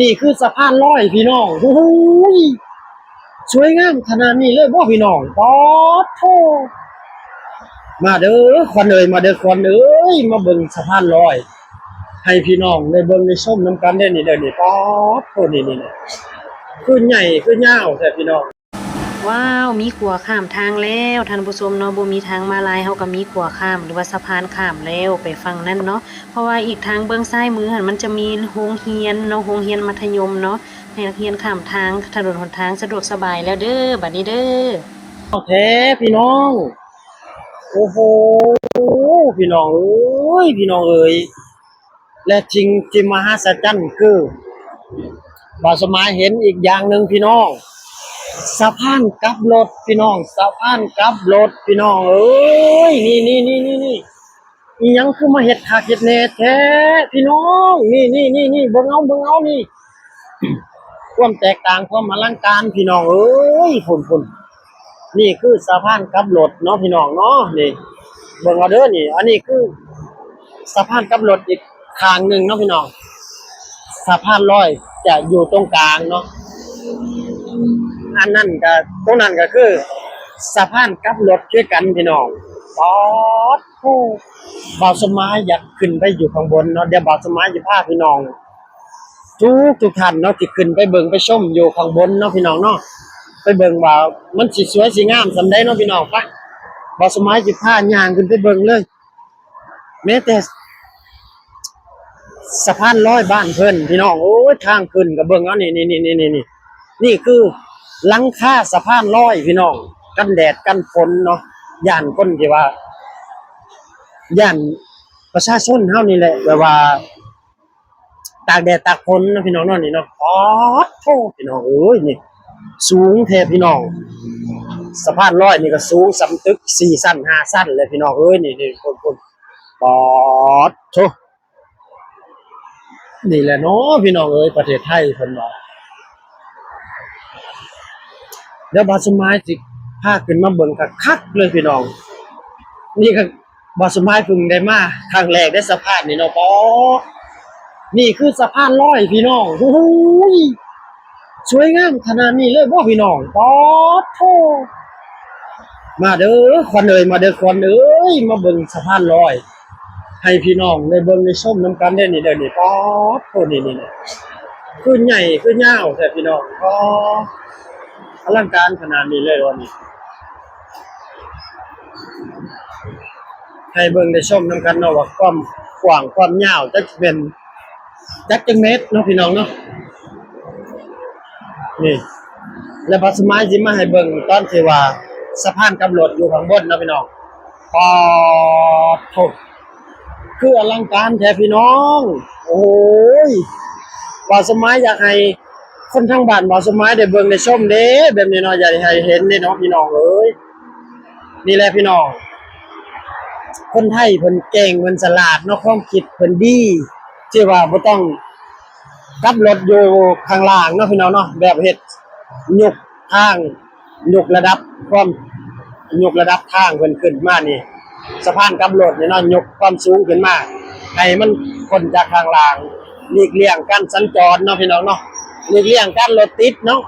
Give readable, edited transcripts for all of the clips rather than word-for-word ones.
นี่คือสะพานลอยพี่น้องโอ้โหสวยงามขนาดนี้เลยบ่พี่น้องป๊อดโธมาเด้อควันเอ้ยมาเด้อควันเอ้ยมาเบิ่งสะพานลอยให้พี่น้องได้เบิ่งได้ชมนำกันได้นี่เด้อนี่ป๊อดโธนี่คือใหญ่คือยาวแท้พี่น้องว้าวมีขัวข้ามทางแล้วท่านผู้ชมเนาะบ่มีทางมาลายเฮาก็มีขัวข้ามหรือว่าสะพานข้ามแล้วไปฟังนั่นเนาะเพราะว่าอีกทางเบื้องซ้ายมือหั่นมันจะมีโรงเรียนเนาะโรงเรียนมัธยมเนาะให้นักเรียนข้ามทางถนนหนทางสะดวกสบายแล้วเด้อบัดนี้เด้อโอเคพี่น้องโอ้โหพี่น้องเอ้ยพี่น้องเอ้ยและจริงที่มหัศจรรย์คือบ่าวสมัยเห็นอีกอย่างหนึ่งพี่น้องสะพานกลับรถพี่น้องสะพานกลับรถพี่น้องเอ้ยนี่อีหยังคือมาเฮ็ดคักเฮ็ดแน่แท้พี่น้องนี่เบิ่งเอานี่ความแตกต่างความอลังการพี่น้องเอ้ยพุ่นนี่คือสะพานกลับรถเนาะพี่น้องเนาะนี่เบิ่งเอาเด้อนี่อันนี้คือสะพานกลับรถอีกข้างหนึ่งเนาะพี่น้องสะพานลอยจะอยู่ตรงกลางเนาะอันนั้นก็ตรงนั้นก็คือสะพานกลับรถด้วยกันพี่น้องป๊อดโอ้บ่าวสมัยอยากขึ้นไปอยู่ข้างบนเนาะเดี๋ยวบ่าวสมัยจะพาพี่น้องทุกท่านเนาะที่ขึ้นไปเบิ่งไปชมอยู่ข้างบนเนาะพี่น้องเนาะไปเบิ่งว่ามันสิสวยสิงามส่ำใดเนาะพี่น้องไปบ่าวสมัยสิพาย่างขึ้นไปเบิ่งเลยแม้แต่สะพานลอยบ้านเพิ่นพี่น้องโอ้ยทางขึ้นก็เบิ่งเอานี่คือหลังคาสะพานลอยพี่น้องกันแดดกันฝนเนาะย่านคนที่ว่าย่านประชาชนเฮานี่แหละแบบว่าตากแดดตากฝนนะพี่น้องเนาะนี่เนาะอ๋อโธ่พี่น้องเอ้ยนี่สูงแท้พี่น้องสะพานลอยนี่ก็สูงสำตึก4ชั้น5ชั้นเลยพี่น้องเอ้ยนี่คนปอดโธ่นี่แหละเนาะพี่น้องเอ้ยประเทศไทยเพิ่นว่าเดี๋ยวบาสมัยสิพาขึ้นมาเบิ่งคักๆเลยพี่น้องนี่ก็บาสมัยเพิ่งได้มาครั้งแรกได้สะพานนี่เนาะปอนี่คือสะพานลอยพี่น้องโอ้โหสวยงามขนาดนี้เลยบ่พี่น้องปอดโธมาเด้อควันเอ้ยมาเด้อควันเอ้ยมาเบิ่งสะพานลอยให้พี่น้องได้เบิ่งได้ชมนำกันได้นี่เด้อนี่ปอดโธนี่คือใหญ่คือยาวแท้พี่น้องอ๋ออลังการขนาดนี้เลยวันนี้ให้เบิ่งได้ชมนำกันเนาะว่าความกว้างความยาวจักเป็นจักเมตรเนาะพี่น้องเนาะนี่แล้วบัดสมัยสิมาให้เบิ่งตอนที่ว่าสะพานกำรถอยู่ข้างบนเนาะพี่น้องปอดโธคืออลังการแท้พี่น้องโอ้ยบัดสมัยอยากให้คนทั้งบ้านบัดสมัยได้เบิ่งได้ชมเด้แบบนี้เนาะอยากให้เห็นเด้เนาะพี่น้องเอ้ยนี่แหละพี่น้องคนไทยเพิ่นเก่งเพิ่นฉลาดเนาะความคิดเพิ่นดีที่ว่าบ่ต้องขับรถอยู่ข้างล่างเนาะพี่น้องเนาะแบบเฮ็ดยกทางยกระดับความยกระดับทางเพิ่นขึ้นมานี่สะพานขับรถนี่เนาะยกความสูงขึ้นมาให้มันพ้นจากข้างล่างหลีกเลี่ยงการสัญจรเนาะพี่น้องเนาะหลีกเลี่ยงการรถติดเนาะ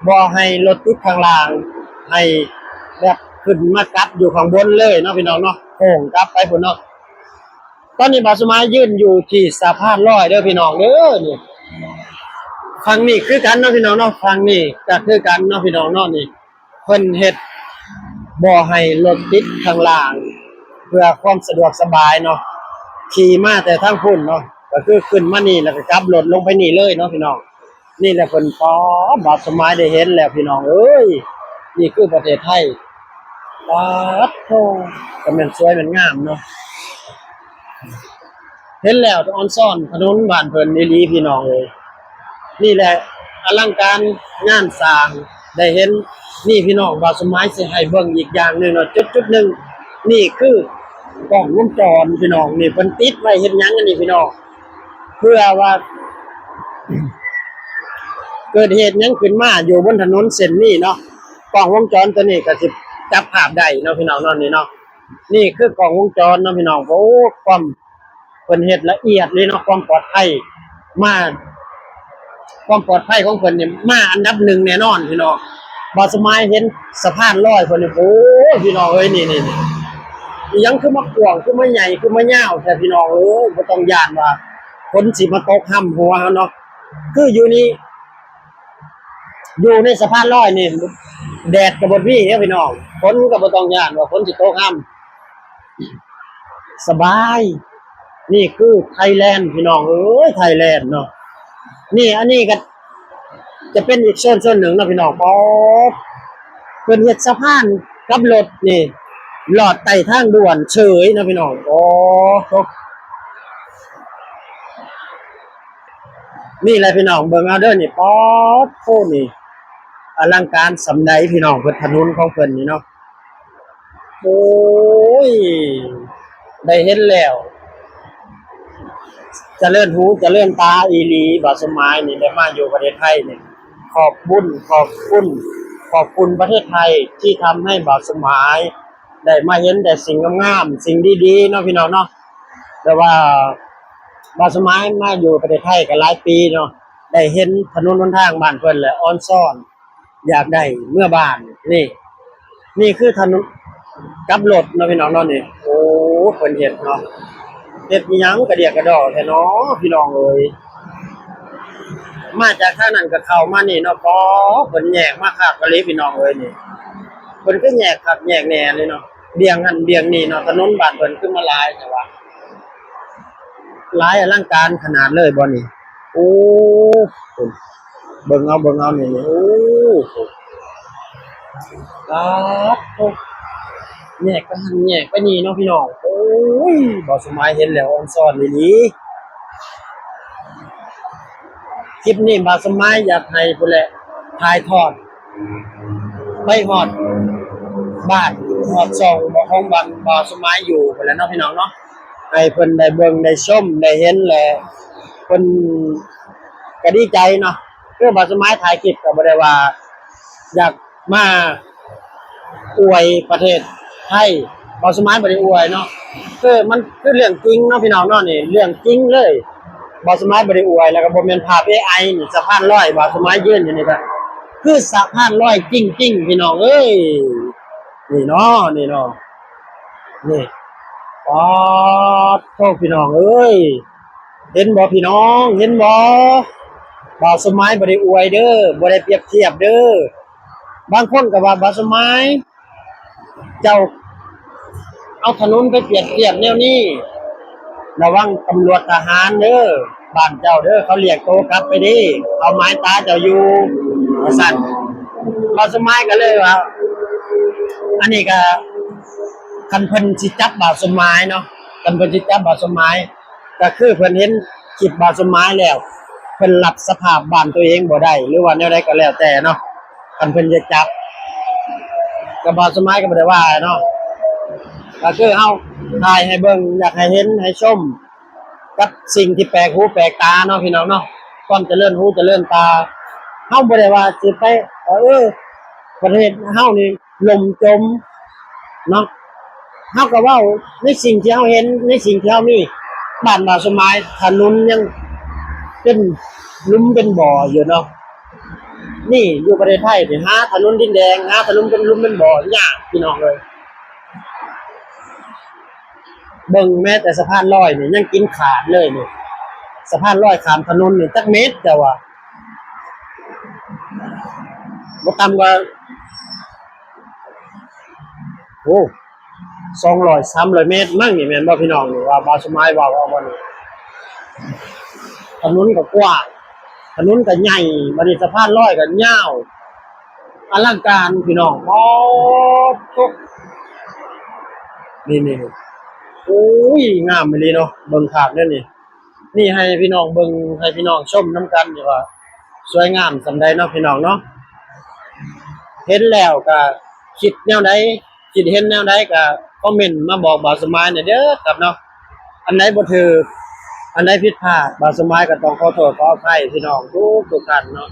บ่ให้รถติดข้างล่างให้แบบขึ้นมากัดอยู่ข้างบนเลยเนาะพี่น้องเนาะโค้งกลับไปพุ่นเนาะตอนนี้บ่าวสมัยยืนอยู่ที่สะพานลอยเด้อพี่น้องเด้อนี่ฝั่งนี้คือกันเนาะพี่น้องเนาะฝั่งนี้ก็คือกันเนาะพี่น้องเนาะนี่เพิ่นเฮ็ดบ่ให้รถติดข้างล่างเพื่อความสะดวกสบายเนาะขี่มาแต่ทางพุ่นเนาะก็คือขึ้นมานี่แล้วก็กลับรถลงไปนี่เลยเนาะพี่น้องนี่แหละเพิ่นบ่าวสมัยได้เห็นแล้วพี่น้องเอ้ยนี่คือประเทศไทยป๊าดโธก็แม่นสวยแม่นงามเนาะเห็นแล้วออนซ่อนถนนบ้านเพิ่นอีหลีพี่น้องเอ้ยนี่แหละอลังการงานสร้างได้เห็นนี่พี่น้องบ่าวสมัยสิให้เบิ่งอีกอย่างนึงเนาะจุดๆนึงนี่คือกล้องวงจรพี่น้องนี่เพิ่นติดไว้เฮ็ดหยังอันนี้พี่น้องเพื่อว่าเกิดเหตุหยังขึ้นมาอยู่บนถนนเส้นนี้เนาะกล้องวงจรตัวนี้ก็สิจับภาพได้เนาะพี่น้องเนาะนี่เนาะนี่คือกล้องวงจรเนาะพี่น้องโอ้ความเพิ่นเฮ็ดละเอียดเลยเนาะความปลอดภัยมา ความปลอดภัยของเพิ่นนี่มาอันดับหนึ่งแน่นอนพี่น้องบ่สมัยเห็นสะพานลอยเพิ่นนี่โอ้ยพี่น้องเอ้ยนี่อีหยังคือมากว้างคือมาใหญ่คือมายาวแต่พี่น้องเอ้ยบ่ต้องย้านว่าฝนสิมาตกห่ำหัวเฮาเนาะคืออยู่ในสะพานลอยนี่แดดก็บ่มีเด้อพี่น้องฝนก็บ่ต้องย้านว่าฝนสิตกห่ำสบายนี่คือไทยแลนด์พี่น้องเอ้ยไทยแลนด์เนาะนี่อันนี้ก็จะเป็นอีกส่วนหนึ่งนะพี่น้องป๊อปเป็นเฮ็ดสะพานกับรถนี่หลอดไต่ทางด่วนเฉยนะพี่น้องโอ้นี่แหละพี่น้องเบิ่งเอาเด้อนี่ป๊อปโคนี่อลังการสำใดพี่น้องเพิ่นถนนของเพิ่นนี่เนาะโอ้ยได้เห็นแล้วเจริญหูเจริญตาอีหลีบ่สมัยนี่ได้มาอยู่ประเทศไทยนี่ขอบคุณประเทศไทยที่ทำให้บ่าวสมัยได้มาเห็นแต่สิ่งงามๆสิ่งดีๆเนาะพี่น้องเนาะแต่ว่าบ่าวสมัยมาอยู่ประเทศไทยก็หลายปีเนาะได้เห็นถนนหนทางบ้านเพิ่นแหละออนซ่อนอยากได้เมื่อบ้านนี่คือถนนกับรถเนาะพี่น้องเนาะนี่โอ้เพิ่นเฮ็ดเนาะเฮ็ดอิหยังกระเดียกกระดอแท้เนาะพี่น้องเอ้ยมาจากทางนั้นก็เข้ามานี่เนาะพอเพิ่นแยกมาคักกะเลยพี่น้องเอ้ยนี่เพิ่นก็แยกคักแยกแหน่เลยเนาะเบี่ยงหันเบี่ยงนี่เนาะถนนบ้านเพิ่นขึ้นมาหลายแต่ว่าหลายอลังการขนาดเลยบ่นี่โอ้เบิ่งเอานี่โอ้ครับโอ้แยกไปหันแยกไปนี่เนาะพี่น้องโอ้ยบ่สมัยเห็นแล้วออนซ่อนอีหลีคลิปนี้บ่สมัยอยากให้พุ่นแหละถ่ายทอดไปฮอดบ้านฮอดช่องบ่ของบ่สมัยอยู่พุ่นแหละเนาะพี่น้องเนาะให้เพิ่นได้เบิ่งได้ชมได้เห็นแหละเพิ่นก็ดีใจเนาะคือบ่สมัยถ่ายคลิปก็บ่ได้ว่าอยากมาอวยประเทศไทยบ่สมัยบ่ได้อวยเนาะคือมันคือเรื่องจริงเนาะพี่น้องเนาะนี่เรื่องจริงเลยบ่สมัยบ่ได้อวยแล้วก็บ่แม่นภาพ AI นี่สะพานลอยบ่สมัยยืนอยู่นี่ก็คือสะพานลอยจริงๆพี่น้องเอ้ยนี่เนาะนี่ป๊อดโทษพี่น้องเอ้ยเห็นบ่พี่น้องเห็นบ่สมัยบ่ได้อวยเด้อบ่ได้เปรียบเทียบเด้อบางคนก็ว่าบ่สมัยเจ้าเอาถนนไปเปรียบเทียบแนวนี้ระวังตำรวจทหารเด้อบ้านเจ้าเด้อเขาเรียกโตกลับไปดิเอาไม้ตาเจ้าอยู่ว่าซั่นบ่สมัยก็เลยว่าอันนี้ก็คันเพิ่นสิจับบ่าวสมัยเนาะคันเพิ่นสิจับบ่าวสมัยก็คือเพิ่นเห็นคลิปบ่าวสมัยแล้วเพิ่นรับสภาพบ้านตัวเองบ่ได้หรือว่าแนวใดก็แล้วแต่เนาะคันเพิ่นจะจับก็บ่าวสมัยก็บ่ได้ว่าเนาะก็คือเฮาถ่ายให้เบิ่งอยากให้เห็นให้ชมกับสิ่งที่แปลกหูแปลกตาเนาะพี่น้องเนาะความเจริญหูเจริญตาเฮาบ่ได้ว่าสิไปประเทศเฮานี่ล่มจมเนาะเฮาก็เว้าในสิ่งที่เฮาเห็นในสิ่งที่เฮามีบ้านบ่าวสมัยถนนยังเป็นหลุมเป็นบ่ออยู่เนาะนี่อยู่ประเทศไทยนี่หาถนนดินแดงหาถนนเป็นหลุมเป็นบ่อยากพี่น้องเลยเบิ่งแม้แต่สะพานลอยนี่ยังกินขาดเลยนี่สะพานลอยข้ามถนนนี่จักเมตรแต่ว่าบ่ต่ำกว่าโอ้200 300 เมตรมั้งนี่แม่นบ่พี่น้องนี่ว่าบ่าวสมัยว่าบ่นี่ถนนก็กว้างถนนก็ใหญ่บัดนี้สะพานลอยก็ยาวอลังการพี่น้องโอ้ทุกนี่โอ้ยงามอีหลีเนาะเบิ่งภาพเนี่ยนี่ให้พี่น้องเบิ่งให้พี่น้องชมนํกันดีว่าสวยงามส่ำใดเนาะพี่น้องเนาะเห็นแล้วก็คิดแนวใดคิดเห็นแนวใดก็คอมเมนต์มาบอกบ่าวสมัยหน่อยเด้อครับเนาะอันไหนบ่ถูกอันใดผิดพลาดบ่าวสมัยก็ต้องขอโทษขออภัยพี่น้องทุกท่านเนาะ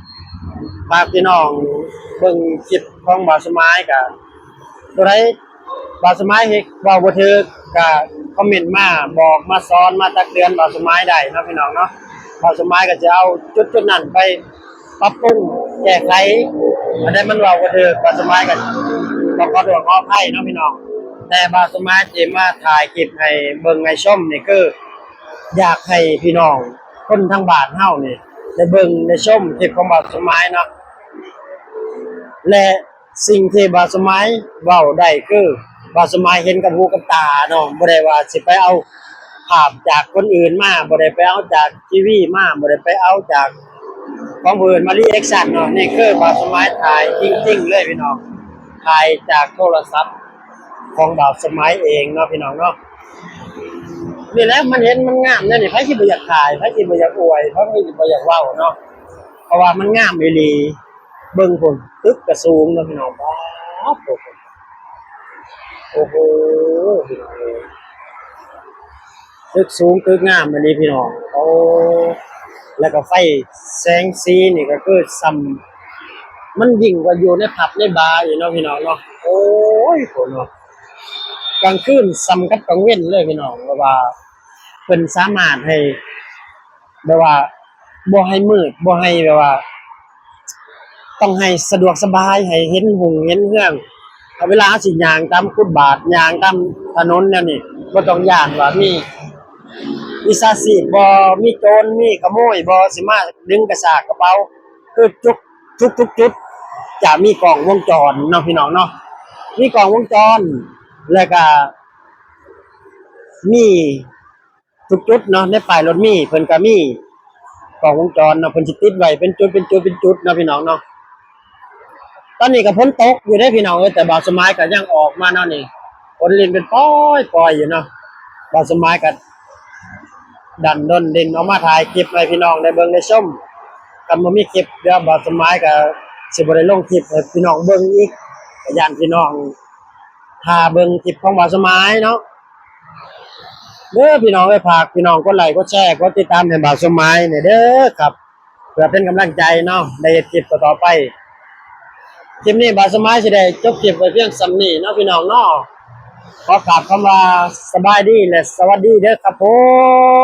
ฝากพี่น้องเบิ่งคลิปของบ่าวสมัยก็ตัวใดบ่าวสมัยเฮ็ดเว้าบ่ถูกก็คอมเมนต์มาบอกมาสอนมาตักเตือนบ่าวสมัยได้เนาะพี่น้องเนาะบ่าวสมัยก็จะเอาจุดนั้นไป ปรับปรุงแก้ไขอันนี้มันเว้าก็คือบาสมัยกันต้องขอโทษขออภัยเนาะพี่น้องแต่บาสมัยที่มาถ่ายคลิปให้เบิ่งให้ชมนี่คืออยากให้พี่น้องคนทางบ้านเฮานี่ได้เบิ่งได้ชมคลิปของบาสมัยเนาะและสิ่งที่บาสมัยเว้าได้คือบาสมัยเห็นกับหูกับตาเนาะบ่ได้ว่าสิไปเอาภาพจากคนอื่นมาบ่ได้ไปเอาจากทีวีมาบ่ได้ไปเอาจากของผู้อื่นมารีแอคชั่นเนาะนี่คือบาสมัยถ่ายจริงๆเลยพี่น้องถ่ายจากโทรศัพท์ของบาสมัยเองเนาะพี่น้องเนาะนี่แหละมันเห็นมันงามนั่นนี่ไผสิบ่อยากถ่ายไผสิบ่อยากอวยไผสิบ่อยากเว้าเนาะเพราะว่ามันงามอีหลีเบิ่งพุ่นตึกก็สูงเนาะพี่น้องป๊าดโอ้โหพี่น้องเอ้ยตึกสูงตึกงามอันนี้พี่น้องโอ้แล้วก็ไฟแสงสีนี่ก็คือซ้ำมันยิ่งกว่าอยู่ในผับในบาร์อยู่เนาะพี่น้องเนาะโอ้ยโหเนาะกลางคืนซ้ำกับกลางเว้นเลยพี่น้องเพราะว่าเพิ่นสามารถให้แบบว่าบ่ให้มืดบ่ให้แบบว่าต้องให้สะดวกสบายให้เห็นหุ่งเห็นเรื่องเอาเวลาสิย่างตามฟุตบาทย่างตามถนนเนี่ยนี่บ่ต้องย่านว่ามีวิชาชีพบ่มีโจรมีขโมยบ่สิมาดึงกระชากกระเป๋าคือทุกจุดจะมีกล้องวงจรเนาะพี่น้องเนาะมีกล้องวงจรแล้วก็มีทุกจุดเนาะในป้ายรถมีเพิ่นก็มีกล้องวงจรเนาะเพิ่นสิติดไว้เป็นจุดเนาะพี่น้องเนาะตอนนี้ก็ฝนตกอยู่เด้อพี่น้องแต่บางสมัยก็ยังออกมาเนาะนี่ฝนลินเป็นปล่อยอยู่เนาะบางสมัยก็ดันด้นดินออกมาถ่ายคลิปให้พี่น้องได้เบิ่งได้ชมกันบ่มีคลิปเดี๋ยวบางสมัยก็สิบ่ได้ลงคลิปให้พี่น้องเบิ่งอีกก็ย้านพี่น้องถ้าเบิ่งคลิปของบางสมัยเนาะเด้อพี่น้องฝากพี่น้องกดไลค์กดแชร์กดติดตามให้บางสมัยนี่เด้อครับเพื่อเป็นกำลังใจเนาะได้เฮ็ดคลิปต่อๆไปคลิปนี้บาสมัยสิได้จบคลิปไว้เพียงส่ำนี้เนาะพี่น้องเนาะขอกราบคำว่าสบายดีและสวัสดีเด้อครับผ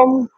ม